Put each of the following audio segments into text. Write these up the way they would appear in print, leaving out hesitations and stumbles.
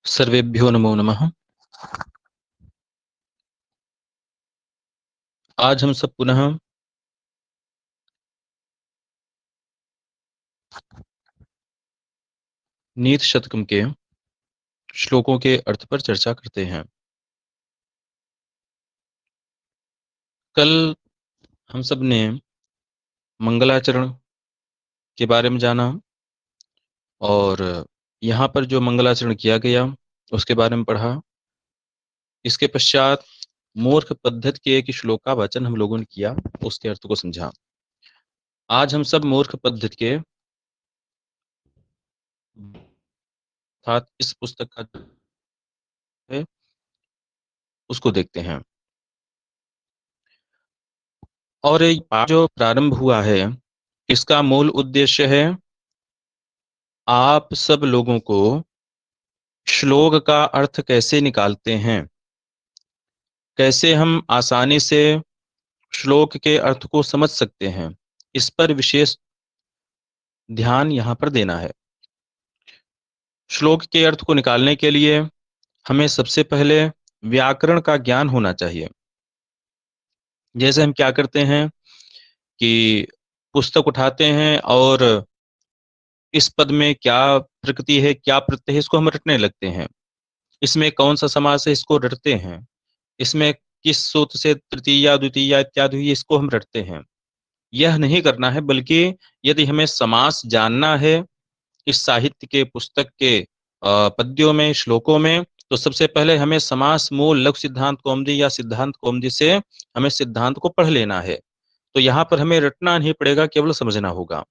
सर्वेभ्यो नमो नमः। आज हम सब पुनः नीति शतकम के श्लोकों के अर्थ पर चर्चा करते हैं। कल हम सब ने मंगलाचरण के बारे में जाना और यहाँ पर जो मंगलाचरण किया गया उसके बारे में पढ़ा। इसके पश्चात मूर्ख पद्धति के एक श्लोक का वाचन हम लोगों ने किया, उसके अर्थ को समझा। आज हम सब मूर्ख पद्धति के अर्थात इस पुस्तक का जो है उसको देखते हैं। और ये पाठ जो प्रारंभ हुआ है इसका मूल उद्देश्य है आप सब लोगों को श्लोक का अर्थ कैसे निकालते हैं, कैसे हम आसानी से श्लोक के अर्थ को समझ सकते हैं, इस पर विशेष ध्यान यहाँ पर देना है। श्लोक के अर्थ को निकालने के लिए हमें सबसे पहले व्याकरण का ज्ञान होना चाहिए। जैसे हम क्या करते हैं कि पुस्तक उठाते हैं और इस पद में क्या प्रकृति है, क्या प्रत्यय है, इसको हम रटने लगते हैं। इसमें कौन सा समास है, इसको रटते हैं। इसमें किस सूत्र से तृतीया द्वितीया इत्यादि हुई, इसको हम रटते हैं। यह नहीं करना है, बल्कि यदि हमें समास जानना है इस साहित्य के पुस्तक के पद्यों में, श्लोकों में, तो सबसे पहले हमें समास मूल लघु सिद्धांत कौमुदी या सिद्धांत कौमुदी से हमें सिद्धांत को पढ़ लेना है। तो यहाँ पर हमें रटना नहीं पड़ेगा, केवल समझना होगा।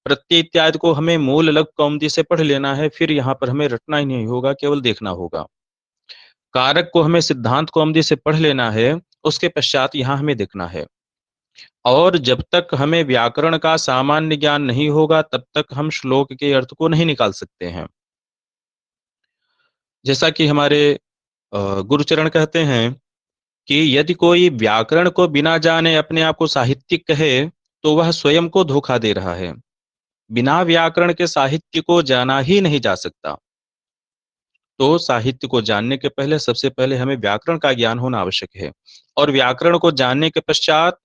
प्रत्यय इत्यादि को हमें मूल लघु कौमुदी से पढ़ लेना है, फिर यहाँ पर हमें रटना ही नहीं होगा, केवल देखना होगा। कारक को हमें सिद्धांत कौमुदी से पढ़ लेना है, उसके पश्चात यहाँ हमें देखना है। और जब तक हमें व्याकरण का सामान्य ज्ञान नहीं होगा तब तक हम श्लोक के अर्थ को नहीं निकाल सकते हैं। जैसा कि हमारे गुरुचरण कहते हैं कि यदि कोई व्याकरण को बिना जाने अपने आप को साहित्यिक कहे तो वह स्वयं को धोखा दे रहा है। बिना व्याकरण के साहित्य को जाना ही नहीं जा सकता। तो साहित्य को जानने के पहले सबसे पहले हमें व्याकरण का ज्ञान होना आवश्यक है। और व्याकरण को जानने के पश्चात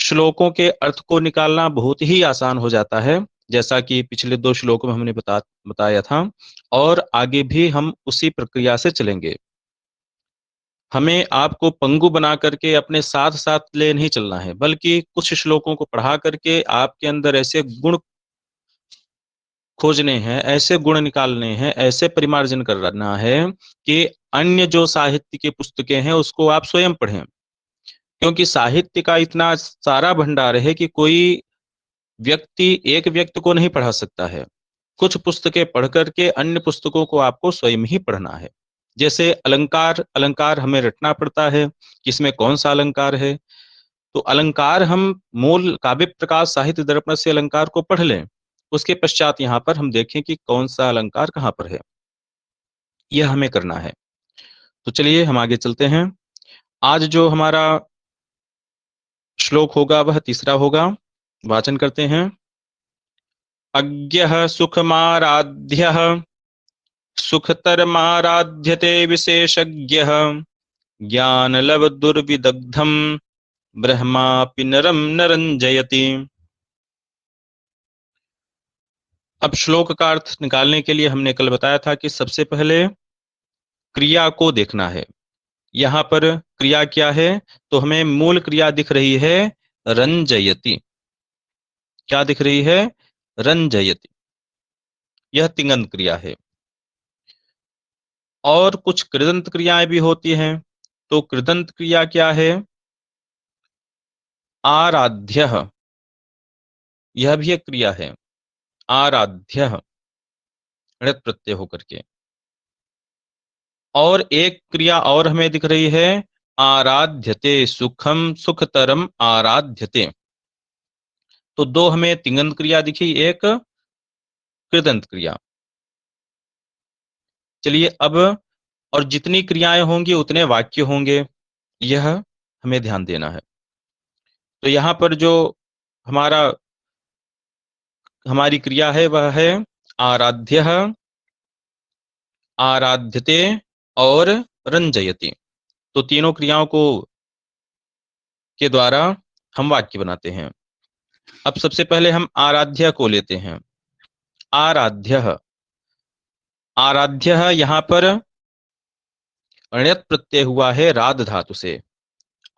श्लोकों के अर्थ को निकालना बहुत ही आसान हो जाता है, जैसा कि पिछले 2 श्लोकों में हमने बताया था। और आगे भी हम उसी प्रक्रिया से चलेंगे। हमें आपको पंगु बना करके अपने साथ साथ ले नहीं चलना है, बल्कि कुछ श्लोकों को पढ़ा करके आपके अंदर ऐसे गुण खोजने हैं, ऐसे गुण निकालने हैं, ऐसे परिमार्जन करना है कि अन्य जो साहित्य की पुस्तकें हैं उसको आप स्वयं पढ़ें। क्योंकि साहित्य का इतना सारा भंडार है कि कोई व्यक्ति एक व्यक्ति को नहीं पढ़ा सकता है। कुछ पुस्तकें पढ़ करके अन्य पुस्तकों को आपको स्वयं ही पढ़ना है। जैसे अलंकार, अलंकार हमें रटना पड़ता है कि इसमें कौन सा अलंकार है। तो अलंकार हम मूल काव्य प्रकाश साहित्य दर्पण से अलंकार को पढ़ लें, उसके पश्चात यहाँ पर हम देखें कि कौन सा अलंकार कहाँ पर है। यह हमें करना है। तो चलिए हम आगे चलते हैं। आज जो हमारा श्लोक होगा वह तीसरा होगा। वाचन करते हैं। अज्ञः सुखमाराध्यः सुखतरमाराध्यते विशेषज्ञः ज्ञानलव दुर्विदग्धम ब्रह्मापि नरम नरंजयति। अब श्लोक का अर्थ निकालने के लिए हमने कल बताया था कि सबसे पहले क्रिया को देखना है। यहाँ पर क्रिया क्या है, तो हमें मूल क्रिया दिख रही है रंजयति। क्या दिख रही है? रंजयति। यह तिङन्त क्रिया है। और कुछ कृदंत क्रियाएं भी होती हैं। तो कृदंत क्रिया क्या है? आराध्यः, यह भी एक क्रिया है। आराध्यः ऋत प्रत्यय होकर के। और एक क्रिया और हमें दिख रही है आराध्यते, सुखम सुखतरम आराध्यते। तो 2 हमें तिङन्त क्रिया दिखी, एक कृदंत क्रिया। चलिए अब, और जितनी क्रियाएं होंगी उतने वाक्य होंगे, यह हमें ध्यान देना है। तो यहाँ पर जो हमारा हमारी क्रिया है वह है आराध्यः आराध्यते और रंजयति। तो तीनों क्रियाओं को के द्वारा हम वाक्य बनाते हैं। अब सबसे पहले हम आराध्य को लेते हैं। आराध्य, आराध्य यहाँ पर णित प्रत्यय हुआ है राध धातु से,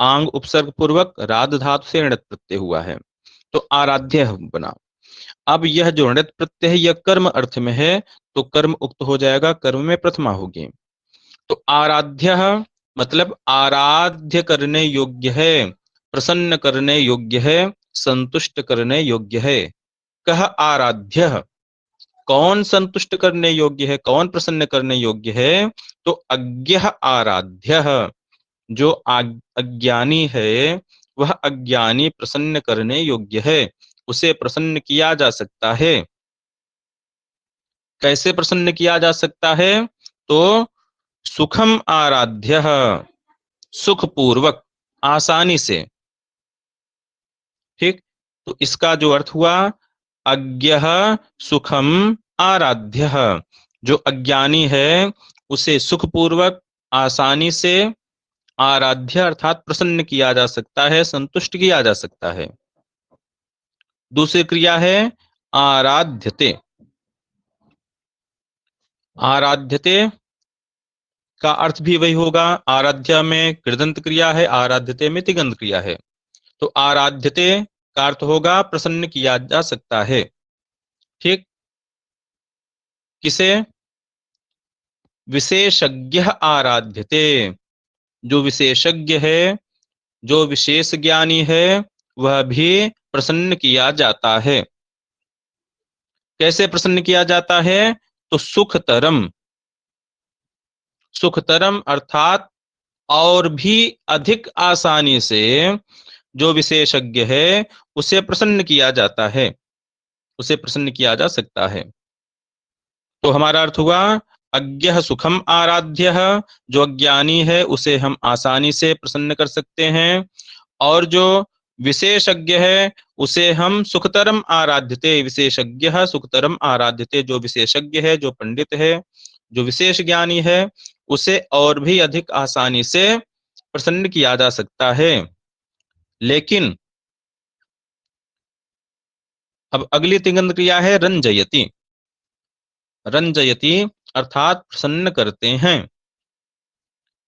आंग उपसर्ग पूर्वक राध धातु से णित प्रत्यय हुआ है, तो आराध्य बना। अब यह जो णित प्रत्यय है यह कर्म अर्थ में है, तो कर्म उक्त हो जाएगा, कर्म में प्रथमा होगी। तो आराध्य मतलब आराध्य करने योग्य है, प्रसन्न करने योग्य है, संतुष्ट करने योग्य है। कह आराध्य, कौन संतुष्ट करने योग्य है, कौन प्रसन्न करने योग्य है? तो अज्ञ आराध्य, जो अज्ञानी है वह अज्ञानी प्रसन्न करने योग्य है, उसे प्रसन्न किया जा सकता है। कैसे प्रसन्न किया जा सकता है? तो सुखम आराध्य, सुखपूर्वक, आसानी से। ठीक, तो इसका जो अर्थ हुआ अज्ञः सुखम आराध्य, जो अज्ञानी है उसे सुखपूर्वक आसानी से आराध्य अर्थात प्रसन्न किया जा सकता है, संतुष्ट किया जा सकता है। दूसरी क्रिया है आराध्यते। आराध्यते का अर्थ भी वही होगा, आराध्य में कृदंत क्रिया है, आराध्यते में तिङन्त क्रिया है। तो आराध्यते का अर्थ होगा प्रसन्न किया जा सकता है। ठीक, किसे? विशेषज्ञ आराध्यते, जो विशेषज्ञ है, जो विशेष ज्ञानी है, वह भी प्रसन्न किया जाता है। कैसे प्रसन्न किया जाता है? तो सुखतरम, सुखतरम अर्थात और भी अधिक आसानी से जो विशेषज्ञ है उसे प्रसन्न किया जाता है, उसे प्रसन्न किया जा सकता है। तो हमारा अर्थ हुआ अज्ञः सुखम आराध्य, जो अज्ञानी है उसे हम आसानी से प्रसन्न कर सकते हैं, और जो विशेषज्ञ है उसे हम सुखतरम आराध्यते, विशेषज्ञ सुखतरम आराध्यते, जो विशेषज्ञ है, जो पंडित है, जो विशेष ज्ञानी है, उसे और भी अधिक आसानी से प्रसन्न किया जा सकता है। लेकिन अब अगली तिङन्त क्रिया है रंजयति। रंजयति अर्थात प्रसन्न करते हैं।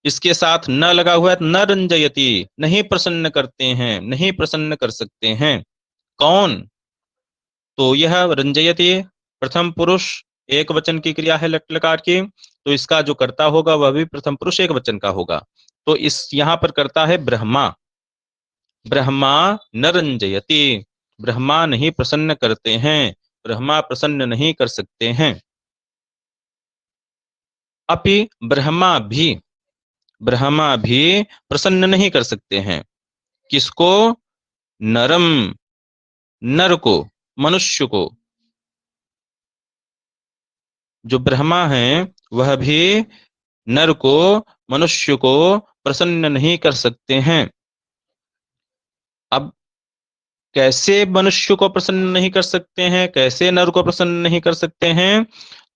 इसके साथ न लगा हुआ है, न रंजयति, नहीं प्रसन्न करते हैं, नहीं प्रसन्न कर सकते हैं। कौन? तो यह रंजयति प्रथम पुरुष एक वचन की क्रिया है लट लकार की, तो इसका जो कर्ता होगा वह भी प्रथम पुरुष एक वचन का होगा। तो इस यहाँ पर कर्ता है ब्रह्मा। ब्रह्मा न रंजयति, ब्रह्मा नहीं प्रसन्न करते हैं, ब्रह्मा प्रसन्न नहीं कर सकते हैं। अपि ब्रह्मा भी, ब्रह्मा भी प्रसन्न नहीं कर सकते हैं। किसको? नरम, नर को, मनुष्य को। जो ब्रह्मा है वह भी नर को, मनुष्य को प्रसन्न नहीं कर सकते हैं। अब कैसे मनुष्य को प्रसन्न नहीं कर सकते हैं, कैसे नर को प्रसन्न नहीं कर सकते हैं?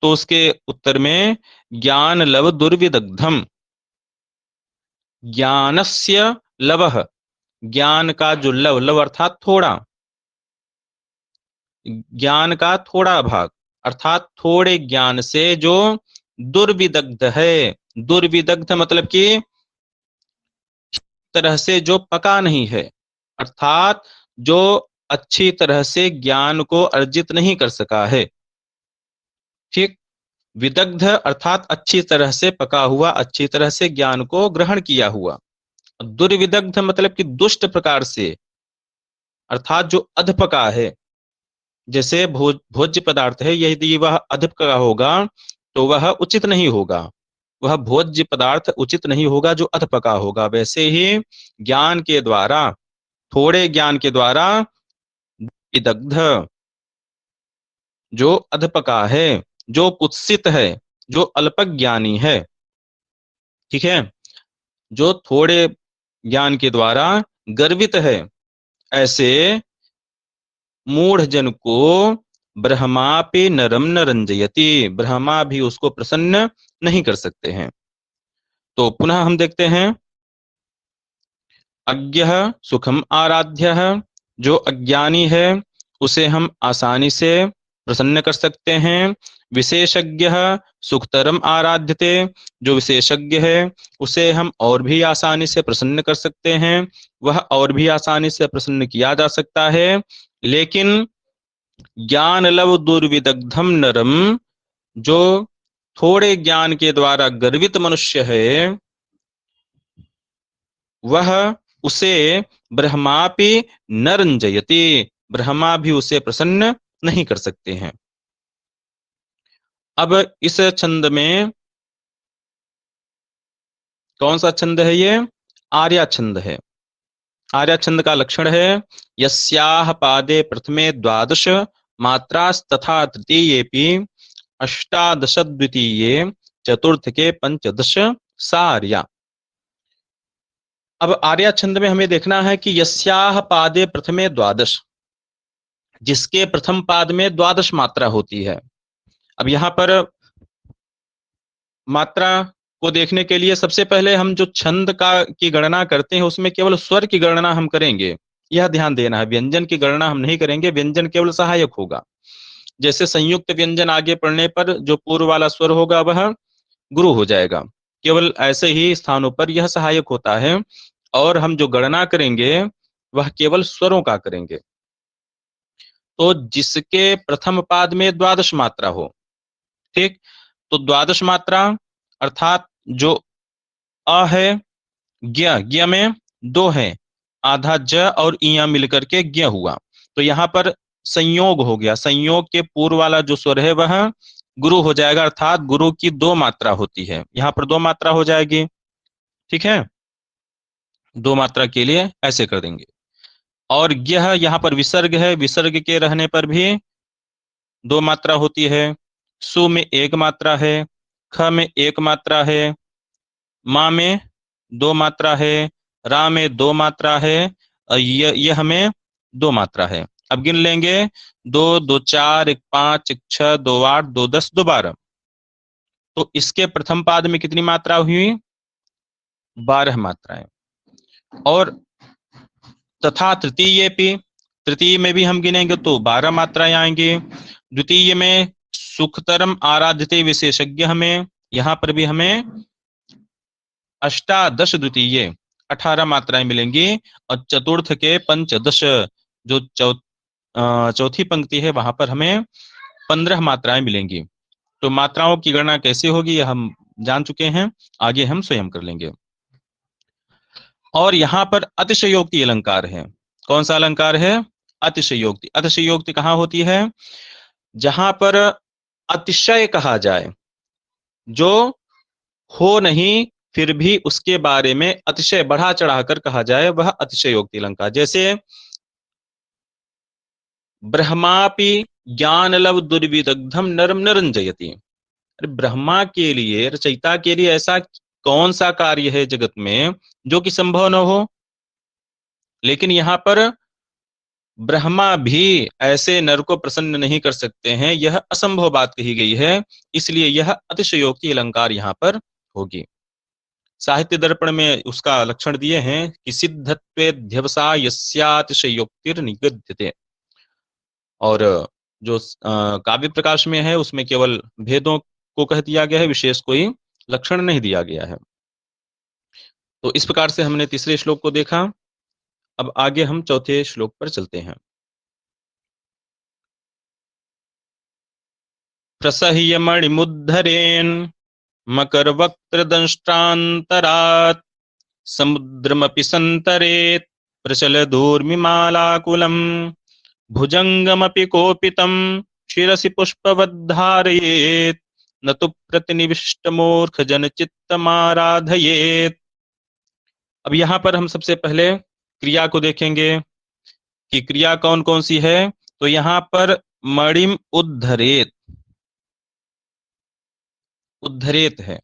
तो उसके उत्तर में ज्ञान लव दुर्विदग्धम, ज्ञानस्य लवः, ज्ञान का जो लव, लव अर्थात थोड़ा, ज्ञान का थोड़ा भाग अर्थात थोड़े ज्ञान से जो दुर्विदग्ध है, दुर्विदग्ध मतलब कि तरह से जो पका नहीं है, अर्थात जो अच्छी तरह से ज्ञान को अर्जित नहीं कर सका है। ठीक, विदग्ध अर्थात अच्छी तरह से पका हुआ, अच्छी तरह से ज्ञान को ग्रहण किया हुआ। दुर्विदग्ध मतलब कि दुष्ट प्रकार से, अर्थात जो अधपका है। जैसे भोज्य पदार्थ है, यदि वह अधपका होगा तो वह उचित नहीं होगा, वह भोज्य पदार्थ उचित नहीं होगा जो अधपका होगा। वैसे ही ज्ञान के द्वारा, थोड़े ज्ञान के द्वारा विदग्ध, जो अधपका है, जो कुत्सित है, जो अल्पज्ञानी है, ठीक है, जो थोड़े ज्ञान के द्वारा गर्वित है, ऐसे मूढ़ जन को ब्रह्मापि नरम न रंजयति, ब्रह्मा भी उसको प्रसन्न नहीं कर सकते हैं। तो पुनः हम देखते हैं, अज्ञः सुखम आराध्यः, जो अज्ञानी है उसे हम आसानी से प्रसन्न कर सकते हैं। विशेषज्ञः सुखतरम आराध्यते, जो विशेषज्ञ है उसे हम और भी आसानी से प्रसन्न कर सकते हैं, वह और भी आसानी से प्रसन्न किया जा सकता है। लेकिन ज्ञान लव दुर्विदग्धम नरम, जो थोड़े ज्ञान के द्वारा गर्वित मनुष्य है, वह उसे ब्रह्मापि न रंजयति, ब्रह्मा भी उसे प्रसन्न नहीं कर सकते हैं। अब इस छंद में कौन सा छंद है? ये आर्या छंद है। आर्या छंद का लक्षण है, यस्याह पादे प्रथमे द्वादश मात्रास्तथा तृतीयेपि अष्टादश द्वितीये चतुर्थ के पंचदश सा आर्या। अब आर्या छंद में हमें देखना है कि यस्याह पादे प्रथमे द्वादश, जिसके प्रथम पाद में द्वादश मात्रा होती है। अब यहाँ पर मात्रा को देखने के लिए सबसे पहले हम जो छंद का की गणना करते हैं उसमें केवल स्वर की गणना हम करेंगे, यह ध्यान देना है। व्यंजन की गणना हम नहीं करेंगे, व्यंजन केवल सहायक होगा। जैसे संयुक्त व्यंजन आगे पढ़ने पर जो पूर्व वाला स्वर होगा वह गुरु हो जाएगा, केवल ऐसे ही स्थानों पर यह सहायक होता है। और हम जो गणना करेंगे वह केवल स्वरों का करेंगे। तो जिसके प्रथम पाद में द्वादश मात्रा हो, ठीक, तो द्वादश मात्रा अर्थात जो अ है, ज्ञ में दो है, आधा ज और इया मिलकर के ज्ञ हुआ। तो यहाँ पर संयोग हो गया, संयोग के पूर्व वाला जो स्वर है वह गुरु हो जाएगा, अर्थात गुरु की दो मात्रा होती है, यहाँ पर दो मात्रा हो जाएगी। ठीक है, दो मात्रा के लिए ऐसे कर देंगे। और यह यहाँ पर विसर्ग है, विसर्ग के रहने पर भी दो मात्रा होती है। सु में एक मात्रा है, ख में एक मात्रा है, मा में दो मात्रा है, रा में दो मात्रा है, और यह में दो मात्रा है। अब गिन लेंगे, दो दो चार, एक पांच, एक छह, दो आठ, दो 10, दो 12। तो इसके प्रथम पाद में कितनी मात्रा हुई? 12 मात्राएं। और तथा तृतीय पे, तृतीय में भी हम गिनेंगे तो 12 मात्राएं आएंगी। द्वितीय में सुखतरम आराध्यते विशेषज्ञ, हमें यहाँ पर भी हमें अष्टादश द्वितीय 18 मात्राएं मिलेंगी। और चतुर्थ के पंचदश, जो चौथी पंक्ति है वहां पर हमें 15 मात्राएं मिलेंगी। तो मात्राओं की गणना कैसे होगी यह हम जान चुके हैं, आगे हम स्वयं कर लेंगे। और यहाँ पर अतिशयोक्ति अलंकार है। कौन सा अलंकार है? अतिशयोक्ति। अतिशयोक्ति कहाँ होती है? जहां पर अतिशय कहा जाए, जो हो नहीं फिर भी उसके बारे में अतिशय बढ़ा चढ़ाकर कहा जाए, वह अतिशयोक्ति अलंकार। जैसे ब्रह्मापि ज्ञान लव दुर्विदग्धम नरम न रंजयति। अरे ब्रह्मा के लिए, रचयिता के लिए ऐसा कौन सा कार्य है जगत में जो कि संभव न हो? लेकिन यहाँ पर ब्रह्मा भी ऐसे नर को प्रसन्न नहीं कर सकते हैं, यह असंभव बात कही गई है, इसलिए यह अतिशयोक्ति अलंकार यहाँ पर होगी। साहित्य दर्पण में उसका लक्षण दिए हैं कि सिद्धत्वेध्यवसायस्यातिशयोक्तिर्निगद्यते। और जो काव्य प्रकाश में है उसमें केवल भेदों को कह दिया गया है, विशेष कोई लक्षण नहीं दिया गया है। तो इस प्रकार से हमने तीसरे श्लोक को देखा। अब आगे हम चौथे श्लोक पर चलते हैं। प्रसह्यमणिमुद्धरेन् मकरवक्त्रदंष्ट्रान्तरात् समुद्रमपि सन्तरेत् प्रचलदूर्मिमालाकुलम् भुजङ्गमपि कोपितं शिरसि पुष्पवद्धारयेत् न तु प्रतिनिविष्टमूर्खजनचित्तमाराधयेत्। अब यहाँ पर हम सबसे पहले क्रिया को देखेंगे कि क्रिया कौन कौन सी है। तो यहाँ पर मणिम उद्धरेत, उद्धरेत है।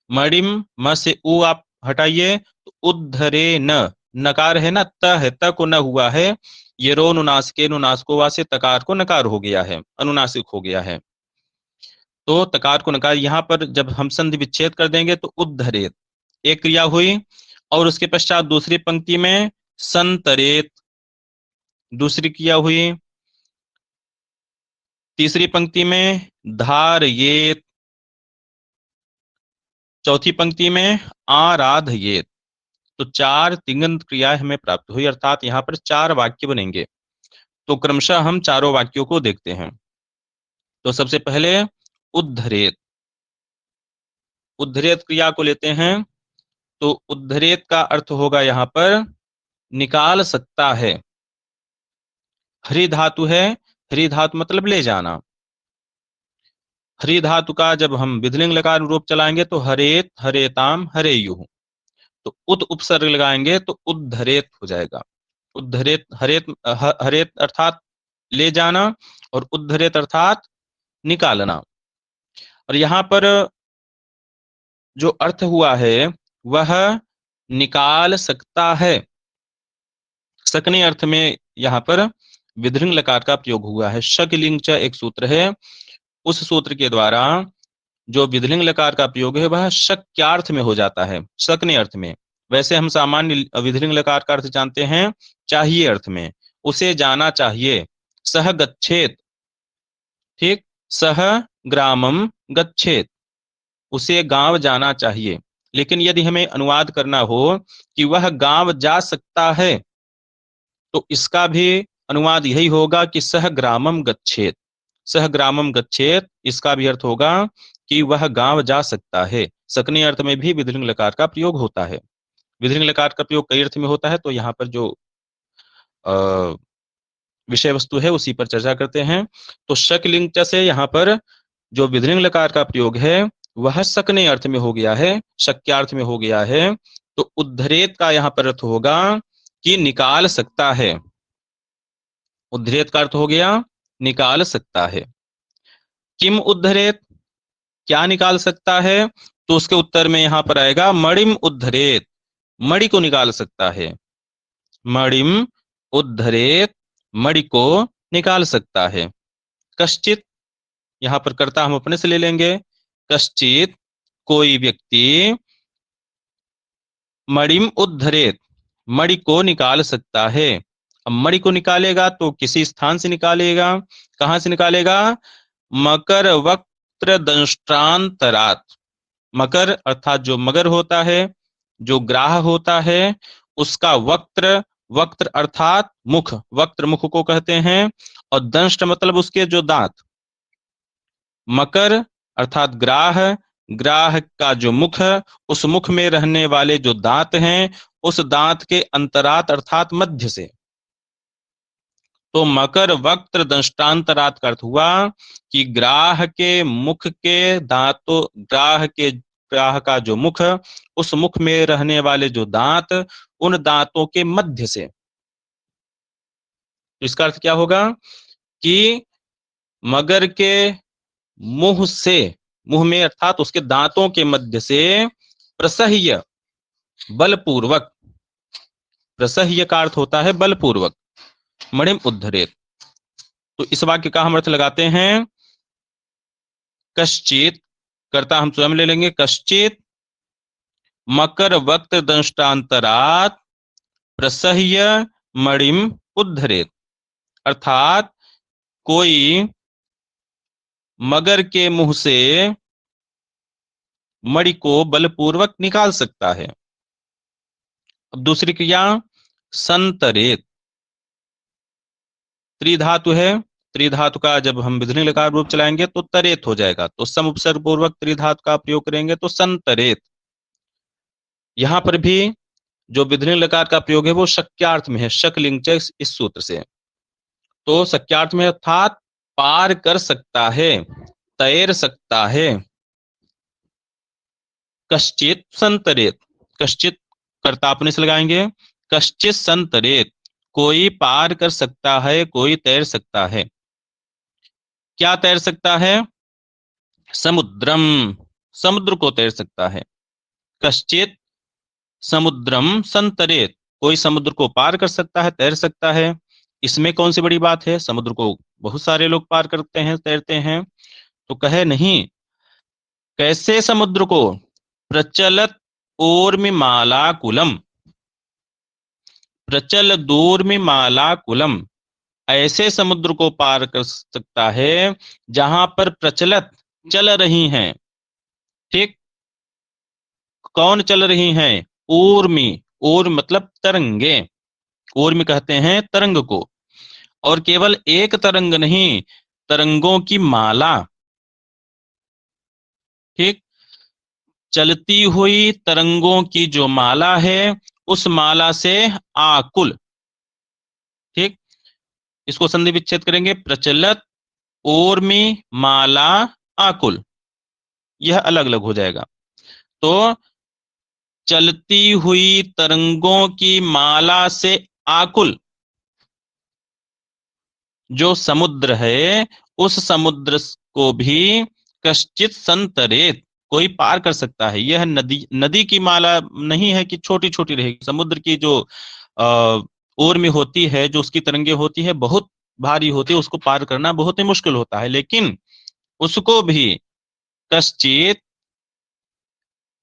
मणिम म से उ आप हटाइए तो उद्धरे न, नकार है ना, त है, त को न हुआ है, ये रो नुनासिके नुनासको वा से तकार को नकार हो गया है, अनुनासिक हो गया है। तो तकार को नकार, यहाँ पर जब हम संधि विच्छेद कर देंगे तो उद्धरेत एक क्रिया हुई, और उसके पश्चात दूसरी पंक्ति में संतरेत दूसरी क्रिया हुई, तीसरी पंक्ति में धारयेत, चौथी पंक्ति में आराधयेत। तो 4 तिङन्त क्रियाएं हमें प्राप्त हुई, अर्थात यहाँ पर 4 वाक्य बनेंगे। तो क्रमशः हम चारों वाक्यों को देखते हैं। तो सबसे पहले उद्धरेत, उद्धरेत क्रिया को लेते हैं। तो उद्धरेत का अर्थ होगा यहाँ पर निकाल सकता है। हरि धातु है, हरि धातु मतलब ले जाना। हरि धातु का जब हम विधिलिंग लकार रूप चलाएंगे तो हरेत हरेताम हरेयुः, तो उत उपसर्ग लगाएंगे तो उद्धरेत हो जाएगा। उद्धरेत, हरेत हरेत अर्थात ले जाना, और उद्धरेत अर्थात निकालना। और यहाँ पर जो अर्थ हुआ है वह निकाल सकता है। सकने अर्थ में यहाँ पर विधिलिंग लकार का प्रयोग हुआ है। शकलिंग च एक सूत्र है, उस सूत्र के द्वारा जो विधिलिंग लकार का प्रयोग है वह शक्यार्थ में हो जाता है, सकने अर्थ में। वैसे हम सामान्य विधिलिंग लकार का अर्थ जानते हैं चाहिए अर्थ में, उसे जाना चाहिए। सह गच्छेत, ठीक, सह ग्रामम गच्छेत, उसे गांव जाना चाहिए। लेकिन यदि हमें अनुवाद करना हो कि वह गांव जा सकता है, तो इसका भी अनुवाद यही होगा कि सह ग्रामम गच्छेत, सह ग्रामम गच्छेत, इसका भी अर्थ होगा कि वह गांव जा सकता है। सकने अर्थ में भी विधिलिंग लकार का प्रयोग होता है। विधिलिंग लकार का प्रयोग कई अर्थ में होता है, तो यहाँ पर जो विषय वस्तु है उसी पर चर्चा करते हैं। तो शकलिंग च से यहाँ पर जो विधिलिंग लकार का प्रयोग है वह सकने अर्थ में हो गया है, शक्यार्थ में हो गया है। तो उद्धरेत का यहाँ पर अर्थ होगा कि निकाल सकता है। उद्धरेत का अर्थ हो गया निकाल सकता है। किम उद्धरेत, क्या निकाल सकता है? तो उसके उत्तर में यहां पर आएगा मणिम उद्धरेत, मणि को निकाल सकता है। मणिम उद्धरेत, मणि को निकाल सकता है। कश्चित, यहां पर कर्ता हम अपने से ले लेंगे। कश्चित कोई व्यक्ति, मणिम उद्धरेत, मणि को निकाल सकता है। अब मणि को निकालेगा तो किसी स्थान से निकालेगा, कहां से निकालेगा? मकर वक्त्र दंष्ट्रांतरात। मकर अर्थात जो मगर होता है, जो ग्राह होता है, उसका वक्त्र, वक्त्र अर्थात मुख, वक्त्र मुख को कहते हैं, और दंष्ट मतलब उसके जो दांत। मकर अर्थात ग्राह, ग्राह का जो मुख, उस मुख में रहने वाले जो दांत हैं, उस दांत के अंतरात अर्थात मध्य से। तो मकर वक्त्र दंष्टांतरात का अर्थ हुआ कि ग्राह के मुख के दांतों, ग्राह का जो मुख, उस मुख में रहने वाले जो दांत, उन दांतों के मध्य से। तो इसका अर्थ क्या होगा कि मगर के मुंह से, मुंह में अर्थात उसके दांतों के मध्य से प्रसह्य, बलपूर्वक, प्रसह्य का अर्थ होता है बलपूर्वक, मणिम उद्धरेत। तो इस वाक्य का हम अर्थ लगाते हैं कश्चित, कर्ता हम स्वयं ले लेंगे, कश्चित मकर वक्त्र दंष्टांतरात प्रसह्य मणिम उद्धरेत, अर्थात कोई मगर के मुंह से मणि को बलपूर्वक निकाल सकता है। अब दूसरी क्रिया संतरेत, त्रिधातु है, त्रिधातु का जब हम विधिलिंग लकार रूप चलाएंगे तो तरेत हो जाएगा, तो सम उपसर्ग पूर्वक त्रिधातु का प्रयोग करेंगे तो संतरेत। यहां पर भी जो विधिलिंग लकार का प्रयोग है वो शक्यार्थ में है, शकलिंग च इस सूत्र से। तो शक्यार्थ में अर्थात पार कर सकता है, तैर सकता है। कश्चित संतरेत, कश्चित कर्ता अपने से लगाएंगे, कश्चित संतरेत, कोई पार कर सकता है, कोई तैर सकता है। क्या तैर सकता है? समुद्रम, समुद्र को तैर सकता है। कश्चित समुद्रम संतरेत, कोई समुद्र को पार कर सकता है, तैर सकता है। इसमें कौन सी बड़ी बात है, समुद्र को बहुत सारे लोग पार करते हैं, तैरते हैं। तो कहे नहीं, कैसे समुद्र को, प्रचलत ऊर्मिमाला कुलम, प्रचल दूर्मिमाला कुलम, ऐसे समुद्र को पार कर सकता है जहां पर प्रचलत चल रही हैं। ठीक, कौन चल रही हैं? ऊर्मी, ऊर्म मतलब तरंगे, ऊर्मी कहते हैं तरंग को। और केवल एक तरंग नहीं, तरंगों की माला। ठीक, चलती हुई तरंगों की जो माला है, उस माला से आकुल। ठीक, इसको संधि विच्छेद करेंगे, प्रचलत ऊर्मी माला आकुल, यह अलग अलग हो जाएगा। तो चलती हुई तरंगों की माला से आकुल जो समुद्र है, उस समुद्र को भी कश्चित संतरेत, कोई पार कर सकता है। यह नदी, नदी की माला नहीं है कि छोटी छोटी रहेगी। समुद्र की जो ओर में होती है, जो उसकी तरंगे होती है, बहुत भारी होती है, उसको पार करना बहुत ही मुश्किल होता है। लेकिन उसको भी कश्चित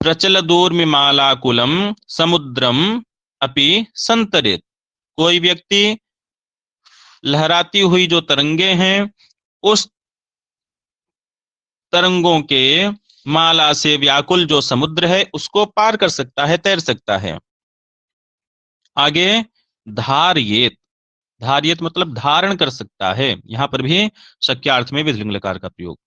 प्रचल दूर्मिमालाकुलम समुद्रम अपि संतरित, कोई व्यक्ति लहराती हुई जो तरंगे हैं, उस तरंगों के माला से व्याकुल जो समुद्र है, उसको पार कर सकता है, तैर सकता है। आगे धार्येत, धार्येत मतलब धारण कर सकता है। यहां पर भी शक्यार्थ में विधिलिंग लकार का प्रयोग।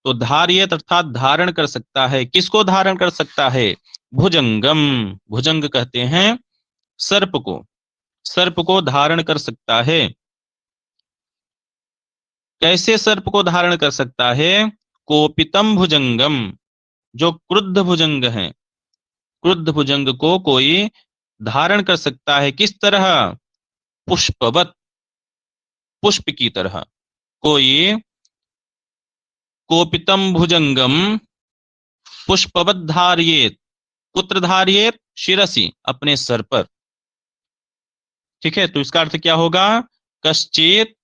तो धार्येत अर्थात धारण कर सकता है। किसको धारण कर सकता है? भुजंगम, भुजंग कहते हैं सर्प को, सर्प को धारण कर सकता है। कैसे सर्प को धारण कर सकता है? कोपितम भुजंगम, जो क्रुद्ध भुजंग है, क्रुद्ध भुजंग को कोई धारण कर सकता है। किस तरह? पुष्पवत, पुष्प की तरह। कोई कोपितम भुजंगम पुष्पवत धारियेत, पुत्र धारियेत शिरसी, अपने सर पर। ठीक है, तो इसका अर्थ क्या होगा? कश्चित,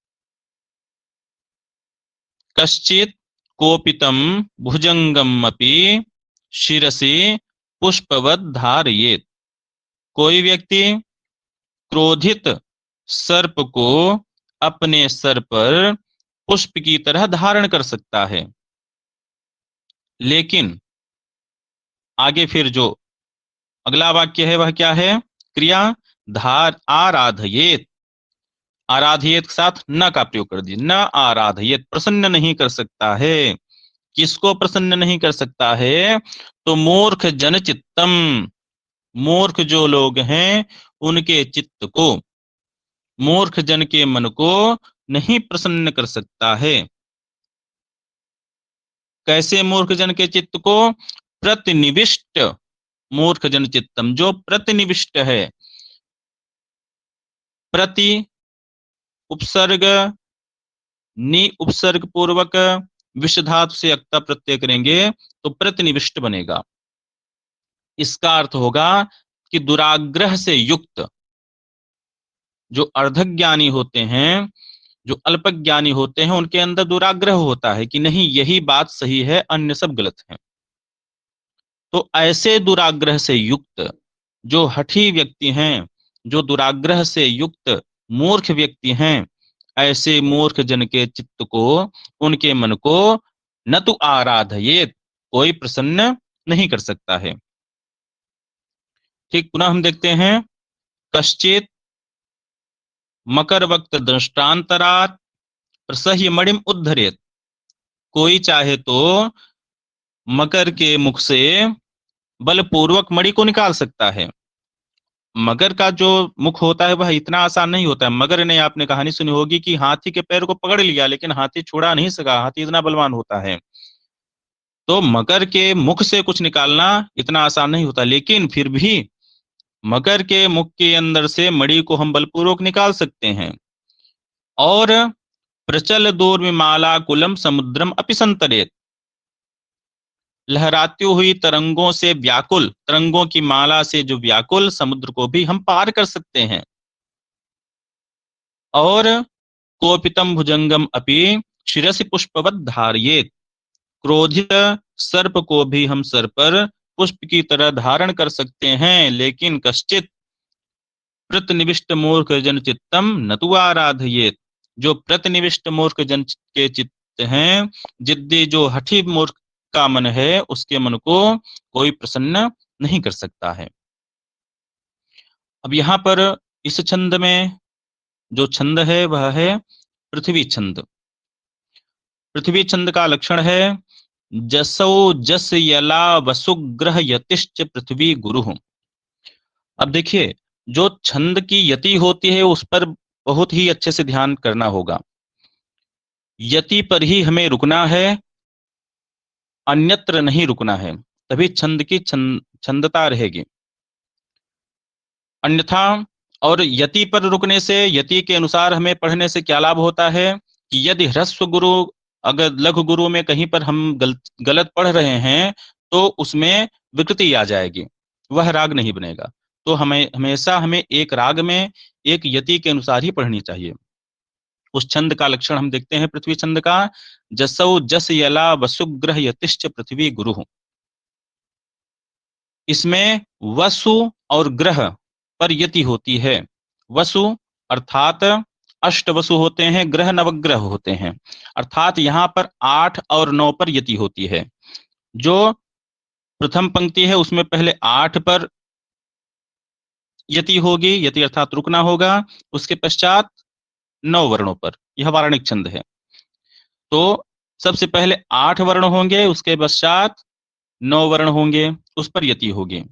कश्चित कोपितम भुजंगम अपि शिरसी पुष्पवत धारयेत, कोई व्यक्ति क्रोधित सर्प को अपने सर पर पुष्प की तरह धारण कर सकता है। लेकिन आगे फिर जो अगला वाक्य है वह क्या है? क्रिया धार आराधयेत, आराधयेत के साथ न का प्रयोग कर दिए, न आराधयेत, प्रसन्न नहीं कर सकता है। किसको प्रसन्न नहीं कर सकता है? तो मूर्ख जन चित्तम, मूर्ख जो लोग हैं उनके चित्त को, मूर्ख जन के मन को नहीं प्रसन्न कर सकता है। कैसे मूर्ख जन के चित्त को? प्रतिनिविष्ट, मूर्ख जन चित्तम जो प्रतिनिविष्ट है, प्रति उपसर्ग नि उपसर्ग पूर्वक विष धातु से अक्ता प्रत्यय करेंगे तो प्रतिनिविष्ट बनेगा। इसका अर्थ होगा कि दुराग्रह से युक्त जो अर्धज्ञानी होते हैं, जो अल्पज्ञानी होते हैं, उनके अंदर दुराग्रह होता है कि नहीं यही बात सही है, अन्य सब गलत है। तो ऐसे दुराग्रह से युक्त जो हठी व्यक्ति हैं, जो दुराग्रह से युक्त मूर्ख व्यक्ति हैं, ऐसे मूर्ख जन के चित्त को, उनके मन को न तो आराधयेत, कोई प्रसन्न नहीं कर सकता है। ठीक, पुनः हम देखते हैं, कश्चित मकर वक्त दृष्टांतरात प्रसह्य मणिम उद्धरेत, कोई चाहे तो मकर के मुख से बलपूर्वक मणि को निकाल सकता है। मगर का जो मुख होता है वह इतना आसान नहीं होता है। मगर ने, आपने कहानी सुनी होगी कि हाथी के पैर को पकड़ लिया लेकिन हाथी छुड़ा नहीं सका, हाथी इतना बलवान होता है। तो मगर के मुख से कुछ निकालना इतना आसान नहीं होता, लेकिन फिर भी मगर के मुख के अंदर से मणि को हम बलपूर्वक निकाल सकते हैं। और प्रचल दूर्मिमाला कुलम समुद्रम अपि संतरेत, लहराती हुई तरंगों से व्याकुल, तरंगों की माला से जो व्याकुल समुद्र को भी हम पार कर सकते हैं। और कोपितम भुजंगम अपि शिरसि पुष्पवत धारयेत। क्रोधित सर्प को भी हम सर पर पुष्प की तरह धारण कर सकते हैं, लेकिन कश्चित प्रतिनिविष्ट मूर्ख जन चित्तम नतु आराधयेत। जो प्रतिनिविष्ट मूर्ख जन के चित्त हैं, जिद्दी जो हठी मूर्ख का मन है, उसके मन को कोई प्रसन्न नहीं कर सकता है। अब यहाँ पर इस छंद में जो छंद है वह है पृथ्वी छंद। पृथ्वी छंद का लक्षण है जसौ जस यला वसुग्रह यतिश्च पृथ्वी गुरु। अब देखिए, जो छंद की यति होती है उस पर बहुत ही अच्छे से ध्यान करना होगा। यति पर ही हमें रुकना है, अन्यत्र नहीं रुकना है, तभी छंद की छंदता रहेगी। अन्यथा और यति पर रुकने से, यति के अनुसार हमें पढ़ने से क्या लाभ होता है कि यदि ह्रस्व गुरु, अगर लघु गुरु में कहीं पर हम गलत पढ़ रहे हैं तो उसमें विकृति आ जाएगी, वह राग नहीं बनेगा। तो हमें हमेशा एक राग में एक यति के अनुसार ही पढ़नी चाहिए। उस छंद का लक्षण हम देखते हैं पृथ्वी छंद का, जसौ जस यला वसुग्रह यतिश्च पृथ्वी गुरु। इसमें वसु और ग्रह पर यति होती है। वसु अर्थात अष्ट वसु होते हैं, ग्रह नवग्रह होते हैं, अर्थात यहाँ पर 8 और 9 पर यति होती है। जो प्रथम पंक्ति है उसमें पहले 8 पर यति होगी, यति अर्थात रुकना होगा, उसके पश्चात 9 वर्णों पर। यह वार्णिक छंद है। तो सबसे पहले 8 वर्ण होंगे, उसके पश्चात 9 वर्ण होंगे, उस पर यति होगी।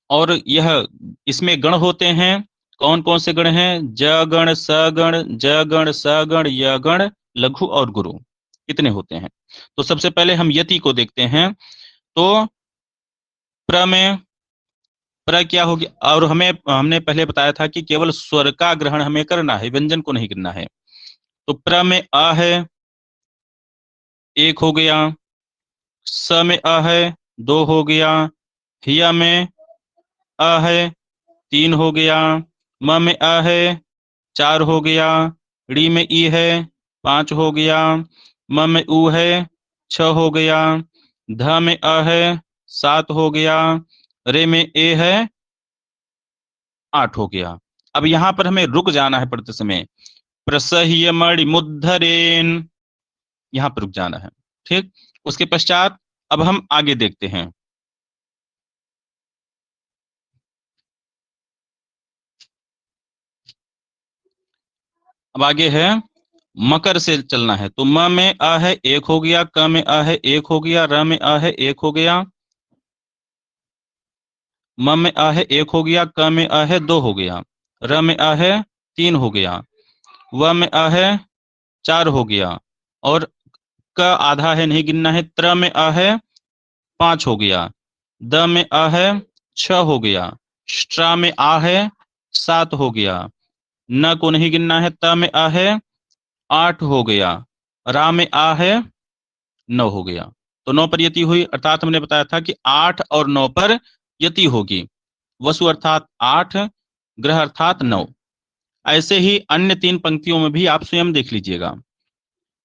और यह इसमें गण होते हैं। कौन कौन से गण हैं? जगण, सगण, जगण, सगण, यगण, लघु और गुरु, इतने होते हैं। तो सबसे पहले हम यति को देखते हैं। तो प्र में प्र क्या हो गया? और हमने पहले बताया था कि केवल स्वर का ग्रहण हमें करना है, व्यंजन को नहीं करना है। तो प्र में अ है, 1 हो गया। स में अ है, 2 हो गया। हिया में अ है, 3 हो गया। म में अ है, 4 हो गया। ड़ी में ई है, 5 हो गया। म में ऊ है, 6 हो गया। ध में अ है, 7 हो गया। रे में ए है, 8 हो गया। अब यहाँ पर हमें रुक जाना है पढ़ते समय। प्रसह्यमणि मुद्धरेन, यहाँ पर रुक जाना है। ठीक, उसके पश्चात अब हम आगे देखते हैं। अब आगे है मकर से चलना है। तो म में अ है, 1 हो गया। क में अ है, 1 हो गया। र में अ है, 1 हो गया। म में अ है, 1 हो गया। क में अ है, 2 हो गया। र में अ है, 3 हो गया। व में अ है, 4 हो गया। और क आधा है, नहीं गिनना है। त्र में अ है, 5 हो गया। द में अ है, 6 हो गया। श्ट्रा में आ है, 7 हो गया। न को नहीं गिनना है। त में अ है, 8 हो गया। रा में आ है, 9 हो गया। तो 9 पर यति हुई, अर्थात हमने बताया था कि 8 और 9 पर यति होगी। वसु अर्थात 8, ग्रह अर्थात 9। ऐसे ही अन्य 3 पंक्तियों में भी आप स्वयं देख लीजिएगा।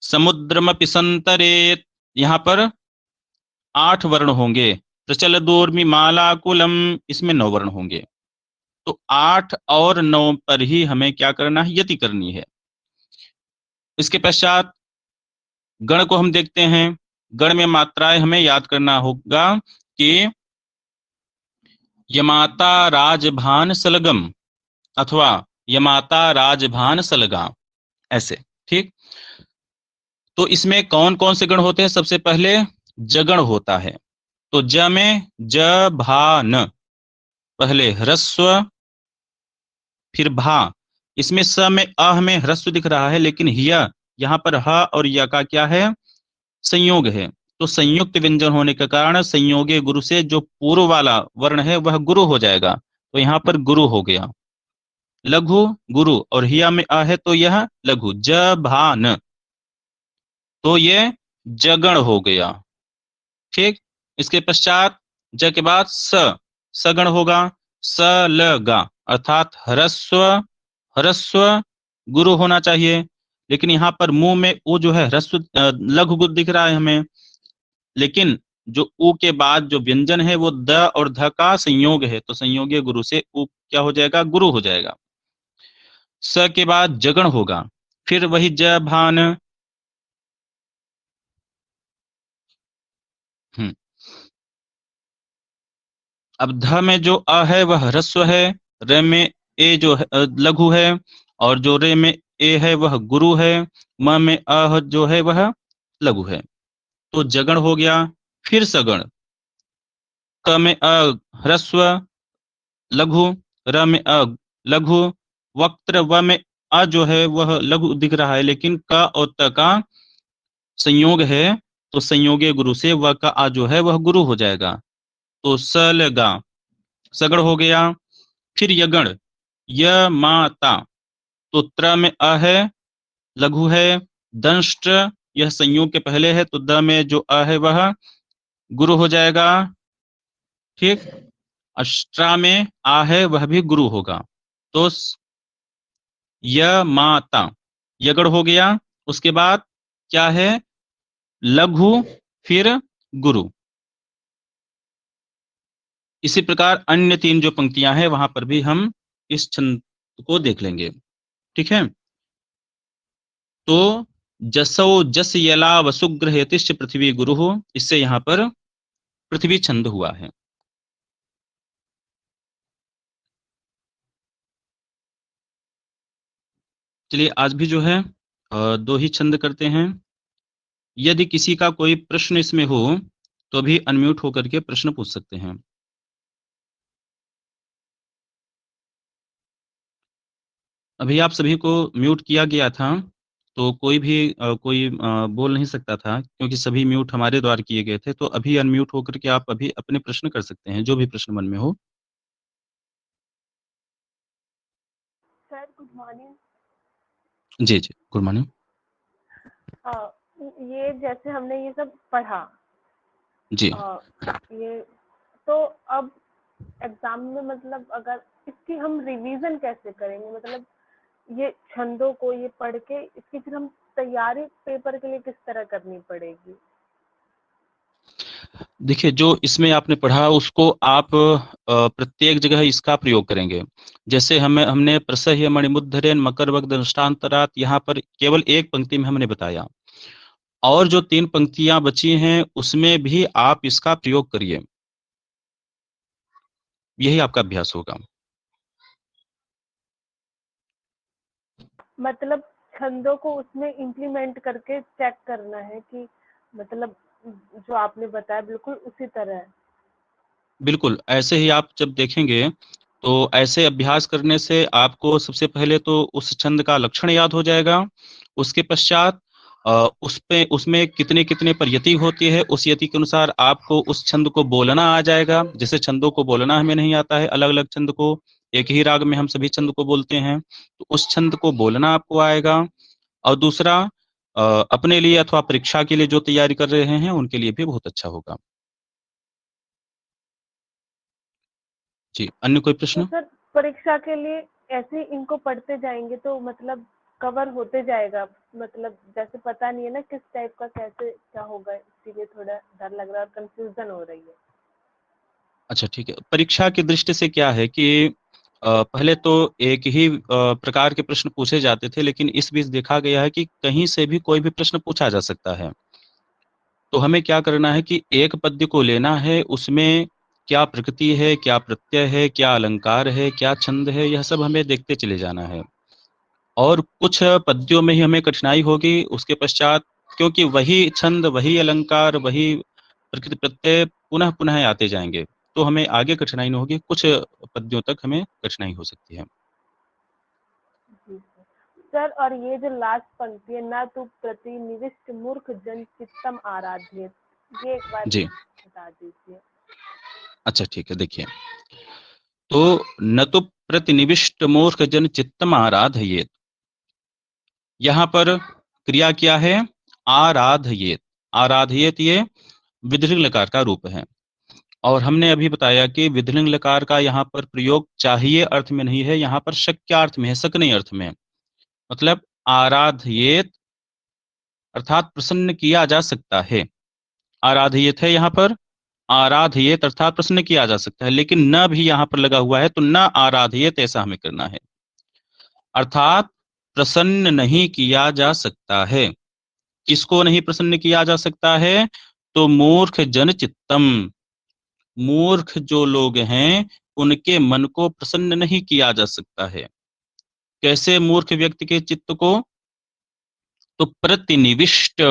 समुद्रमपि संतरेत, यहाँ पर 8 वर्ण होंगे। प्रचल दूर्मि मालाकुलम, इसमें 9 वर्ण होंगे। तो 8 और 9 पर ही हमें क्या करना है? यति करनी है। इसके पश्चात गण को हम देखते हैं। गण में मात्राएं हमें याद करना होगा कि यमाता राजभान सलगम अथवा यमाता राजभान सलगा, ऐसे। ठीक, तो इसमें कौन कौन से गण होते हैं? सबसे पहले जगण होता है। तो ज में ज भा न, पहले ह्रस्व फिर भा। इसमें स में अ में ह्रस्व दिख रहा है, लेकिन हिया, यहाँ पर ह और य का क्या है? संयोग है। तो संयुक्त व्यंजन होने के कारण संयोगे गुरु से जो पूर्व वाला वर्ण है वह गुरु हो जाएगा। तो यहाँ पर गुरु हो गया। लघु गुरु, और हिया में अ है तो यह लघु। ज भा न, तो ये जगण हो गया। ठीक, इसके पश्चात ज के बाद स, सगण होगा। स ल गा, अर्थात ह्रस्व ह्रस्व गुरु होना चाहिए, लेकिन यहाँ पर मुंह में ऊ जो है ह्रस्व लघु गुरु दिख रहा है हमें, लेकिन जो ऊ के बाद जो व्यंजन है वो द और ध का संयोग है, तो संयोगी गुरु से ऊ क्या हो जाएगा, गुरु हो जाएगा। स के बाद जगण होगा, फिर वही ज भान। अब ध में जो अ है वह ह्रस्व है, र में ए जो है लघु है, और जो रे में ए है वह गुरु है, म में अ जो है वह लघु है, तो जगण हो गया। फिर सगण, क में अ ह्रस्व लघु, र में अ लघु, वक्त्र व में अ जो है वह लघु दिख रहा है, लेकिन क और त का संयोग है, तो संयोगी गुरु से व का आ जो है वह गुरु हो जाएगा, तो स ल गा सगड़ हो गया। फिर यगण, य मा ता, तो त्र में अ है लघु है, दंष्ट यह संयोग के पहले है, तो द में जो अ है वह गुरु हो जाएगा। ठीक, अष्ट्रा में आ है वह भी गुरु होगा, तो य मा ता यगड़ हो गया। उसके बाद क्या है, लघु फिर गुरु। इसी प्रकार अन्य तीन जो पंक्तियां हैं वहां पर भी हम इस छंद को देख लेंगे। ठीक है, तो जसो जस यला वसुग्रहतिश्च पृथ्वी गुरु, इससे यहाँ पर पृथ्वी छंद हुआ है। चलिए आज भी जो है दो ही छंद करते हैं। यदि किसी का कोई प्रश्न इसमें हो तो भी अनम्यूट होकर के प्रश्न पूछ सकते हैं। अभी आप सभी को म्यूट किया गया था, तो कोई भी कोई बोल नहीं सकता था, क्योंकि सभी म्यूट हमारे द्वारा किए गए थे। तो अभी अनम्यूट होकर के आप अभी अपने प्रश्न कर सकते हैं, जो भी प्रश्न मन में हो। Sir good morning. जी जी, गुड मॉर्निंग। ये जैसे हमने ये सब पढ़ा, जी ये तो अब एग्जाम में मतलब अगर इसकी हम रिवीजन कैसे करेंगे, मतलब ये छंदों को ये पढ़ के इसकी फिर हम तैयारी पेपर के लिए किस तरह करनी पड़ेगी? देखिए, जो इसमें आपने पढ़ा उसको आप प्रत्येक जगह इसका प्रयोग करेंगे। जैसे हमने प्रसह्य मणिमुद्धरेण मकरवग्ध दृष्टान्तरात्, यहाँ पर केवल एक पंक्ति में हमने बताया, और जो तीन पंक्तियां बची हैं उसमें भी आप इसका प्रयोग करिए, यही आपका अभ्यास होगा। मतलब छंदों को उसमें इम्प्लीमेंट करके चेक करना है कि मतलब जो आपने बताया बिल्कुल उसी तरह है। बिल्कुल, ऐसे ही आप जब देखेंगे तो ऐसे अभ्यास करने से आपको सबसे पहले तो उस छंद का लक्षण याद हो जाएगा। उसके पश्चात उसमें कितने-कितने पर यति होती है, उस यति के अनुसार आपको उस छंद को बोलना आ जाएगा। जैसे छंदों को बोलना हमें नहीं आता है, अलग-अलग छंद को, एक ही राग में हम सभी छंद को बोलते हैं, तो उस छंद को बोलना आपको आएगा। और दूसरा अपने लिए अथवा परीक्षा के लिए जो तैयारी कर रहे हैं, उनके लिए भी बहुत अच्छा होगा। जी, अन्य कोई तो प्रश्न? सर परीक्षा के लिए ऐसे ही इनको पढ़ते जाएंगे तो मतलब कवर होते जाएगा, मतलब जैसे पता नहीं है ना किस टाइप का कैसे क्या होगा, इसीलिए थोड़ा डर लग रहा है और कंफ्यूजन हो रही है। अच्छा ठीक है। परीक्षा की दृष्टि से क्या है कि पहले तो एक ही प्रकार के प्रश्न पूछे जाते थे, लेकिन इस बीच देखा गया है कि कहीं से भी कोई भी प्रश्न पूछा जा सकता है। तो हमें क्या करना है कि एक पद्य को लेना है, उसमें क्या प्रकृति है, क्या प्रत्यय है, क्या अलंकार है, क्या छंद है, यह सब हमें देखते चले जाना है। और कुछ पद्यों में ही हमें कठिनाई होगी, उसके पश्चात क्योंकि वही छंद, वही अलंकार, वही प्रकृति प्रत्यय पुनः-पुनः आते जाएँगे, तो हमें आगे कठिनाई नहीं होगी, कुछ पद्यों तक हमें कठिनाई हो सकती है। जी सर, और ये जो लास्ट पंक्ति है, ना तू प्रतिनिविष्ट मूर्ख जन चित्तम आराध्य, ये एक बार जी, बता दीजिए। अच्छा ठीक है, देखिए। तो न तो प्रतिनिविष्ट मूर्ख जन चित्तम आराधयेत्, यहाँ पर क्रिया क्या है? आराधयेत्। आराधयेत् ये विधिलिंग लकार का रूप है। और हमने अभी बताया कि विधिलिंग लकार का यहाँ पर प्रयोग चाहिए अर्थ में नहीं है, यहाँ पर शक्यार्थ में है, सकने अर्थ में है। मतलब आराध्येत अर्थात प्रसन्न किया जा सकता है। आराध्येत है यहाँ पर, आराध्येत अर्थात प्रसन्न किया जा सकता है, लेकिन न भी यहाँ पर लगा हुआ है, तो न आराध्येत ऐसा हमें करना है। अर्थात प्रसन्न नहीं किया जा सकता है। किसको नहीं प्रसन्न किया जा सकता है? तो मूर्ख जन चित्तम, मूर्ख जो लोग हैं उनके मन को प्रसन्न नहीं किया जा सकता है। कैसे मूर्ख व्यक्ति के चित्त को? तो प्रतिनिविष्ट,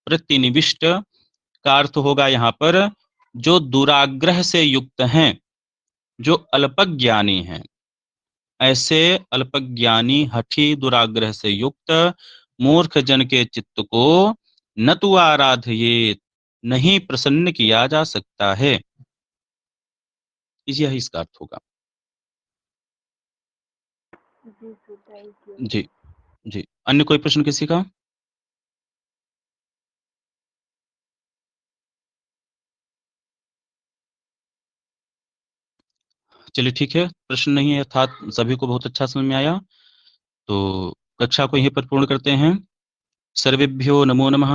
प्रतिनिविष्ट का अर्थ होगा यहाँ पर जो दुराग्रह से युक्त हैं, जो अल्पज्ञानी हैं। ऐसे अल्पज्ञानी हठी दुराग्रह से युक्त मूर्ख जन के चित्त को न तु आराध्येत, नहीं प्रसन्न किया जा सकता है। यही इसका अर्थ होगा। जी सर, थैंक यू। जी जी, अन्य कोई प्रश्न किसी का? चलिए ठीक है, प्रश्न नहीं है अर्थात सभी को बहुत अच्छा समझ में आया, तो कक्षा को यहीं पर पूर्ण करते हैं। सर्वेभ्यो नमो नमः।